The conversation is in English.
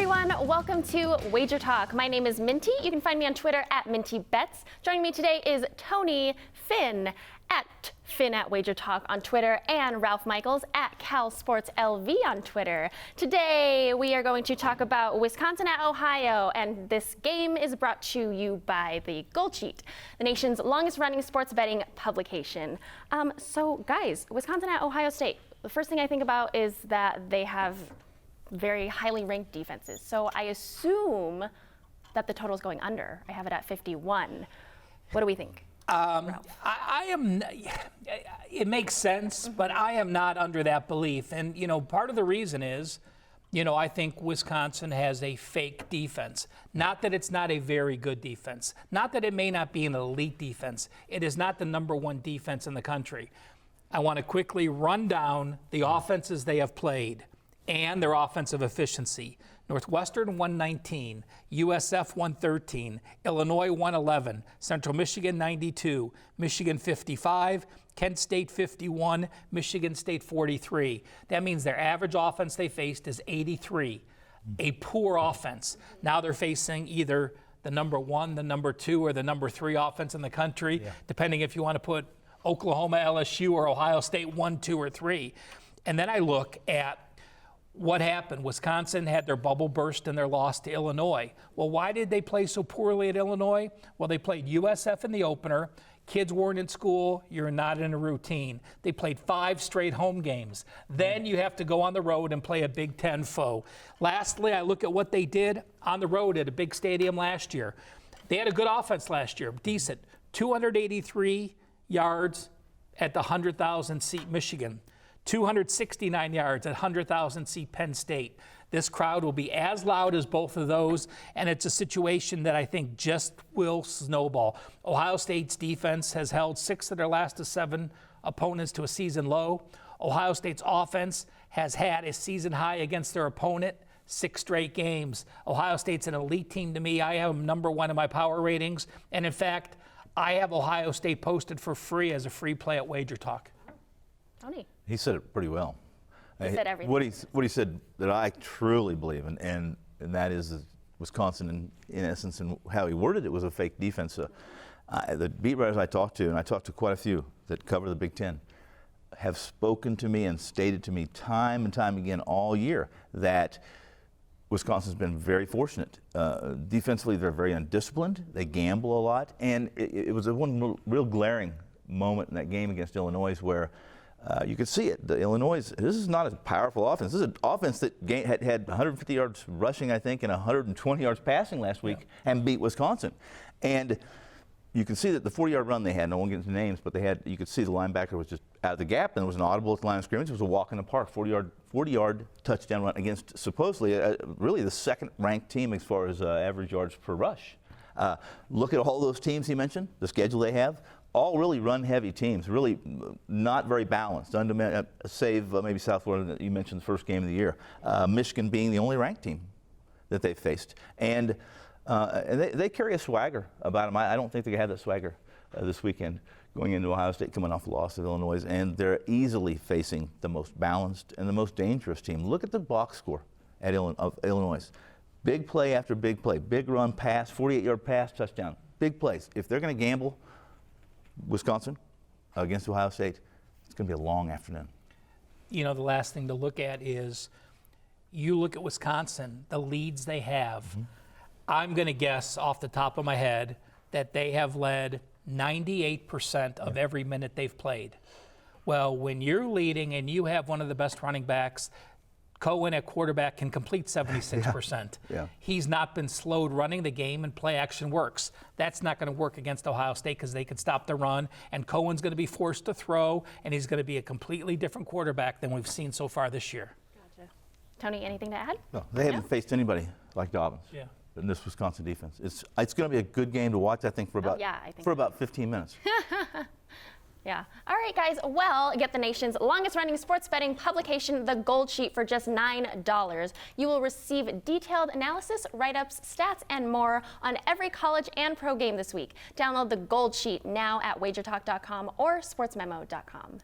everyone, welcome to Wager Talk. My name is Minty. You can find me on Twitter at MintyBets. Joining me today is Tony Finn at Finn at Wager Talk on Twitter and Ralph Michaels at Cal Sports LV on Twitter. Today we are going to talk about Wisconsin at Ohio, and this game is brought to you by the Gold Sheet, the nation's longest running sports betting publication. So guys, Wisconsin at Ohio State. The first thing I think about is that they have very highly ranked defenses. So I assume that the total is going under. I have it at 51. What do we think? I am. It makes sense, but I am not under that belief. And part of the reason is, I think Wisconsin has a fake defense. Not that it's not a very good defense. Not that it may not be an elite defense. It is not the #1 defense in the country. I want to quickly run down the offenses they have played and their offensive efficiency. Northwestern 119, USF 113, Illinois 111, Central Michigan 92, Michigan 55, Kent State 51, Michigan State 43. That means their average offense they faced is 83, a poor offense. Now they're facing either the #1, the #2, or the #3 offense in the country, depending if you want to put Oklahoma, LSU, or Ohio State 1, 2, or 3. And then I look at what happened. Wisconsin had their bubble burst and their loss to Illinois. Well, why did they play so poorly at Illinois? Well, they played USF in the opener. Kids weren't in school. You're not in a routine. They played 5 straight home games. Then you have to go on the road and play a Big Ten foe. Lastly, I look at what they did on the road at a big stadium last year. They had a good offense last year, decent. 283 yards at the 100,000-seat Michigan. 269 yards at 100,000-seat Penn State. This crowd will be as loud as both of those, and it's a situation that I think just will snowball. Ohio State's defense has held 6 of their last 7 opponents to a season low. Ohio State's offense has had a season high against their opponent 6 straight games. Ohio State's an elite team to me. I have them #1 in my power ratings, and in fact, I have Ohio State posted for free as a free play at Wager Talk. Tony. He said it pretty well. He said everything. What he said that I truly believe in, and that is that Wisconsin, in essence, and how he worded it, was a fake defense. The beat writers I talked to, and I talked to quite a few that cover the Big Ten, have spoken to me and stated to me time and time again all year that Wisconsin's been very fortunate. Defensively, they're very undisciplined. They gamble a lot. And it was one real glaring moment in that game against Illinois where you could see it. The Illinois, this is not a powerful offense. This is an offense that had 150 yards rushing, I think, and 120 yards passing last week and beat Wisconsin. And you can see that the 40-yard run they had, no one gets into names, but you could see the linebacker was just out of the gap, and there was an audible at the line of scrimmage. It was a walk in the park, 40-yard touchdown run against supposedly really the second-ranked team as far as average yards per rush. Look at all those teams he mentioned, the schedule they have. All really run-heavy teams, really not very balanced, save maybe South Florida that you mentioned the first game of the year. Michigan being the only ranked team that they faced. And they carry a swagger about them. I don't think they have that swagger this weekend going into Ohio State, coming off the loss of Illinois. And they're easily facing the most balanced and the most dangerous team. Look at the box score of Illinois. Big play after big play. Big run, pass, 48-yard pass, touchdown. Big plays. If they're going to gamble Wisconsin against Ohio State, it's going to be a long afternoon. The last thing to look at is you look at Wisconsin, the leads they have. Mm-hmm. I'm going to guess off the top of my head that they have led 98% of every minute they've played. Well, when you're leading and you have one of the best running backs, Coan at quarterback can complete 76%. He's not been slowed running the game, and play action works. That's not going to work against Ohio State because they can stop the run, and Coan's going to be forced to throw, and he's going to be a completely different quarterback than we've seen so far this year. Gotcha. Tony, anything to add? No, they haven't faced anybody like Dobbins in this Wisconsin defense. It's going to be a good game to watch, I think, for about 15 minutes. Yeah. All right, guys. Well, get the nation's longest-running sports betting publication, The Gold Sheet, for just $9. You will receive detailed analysis, write-ups, stats, and more on every college and pro game this week. Download The Gold Sheet now at wagertalk.com or sportsmemo.com.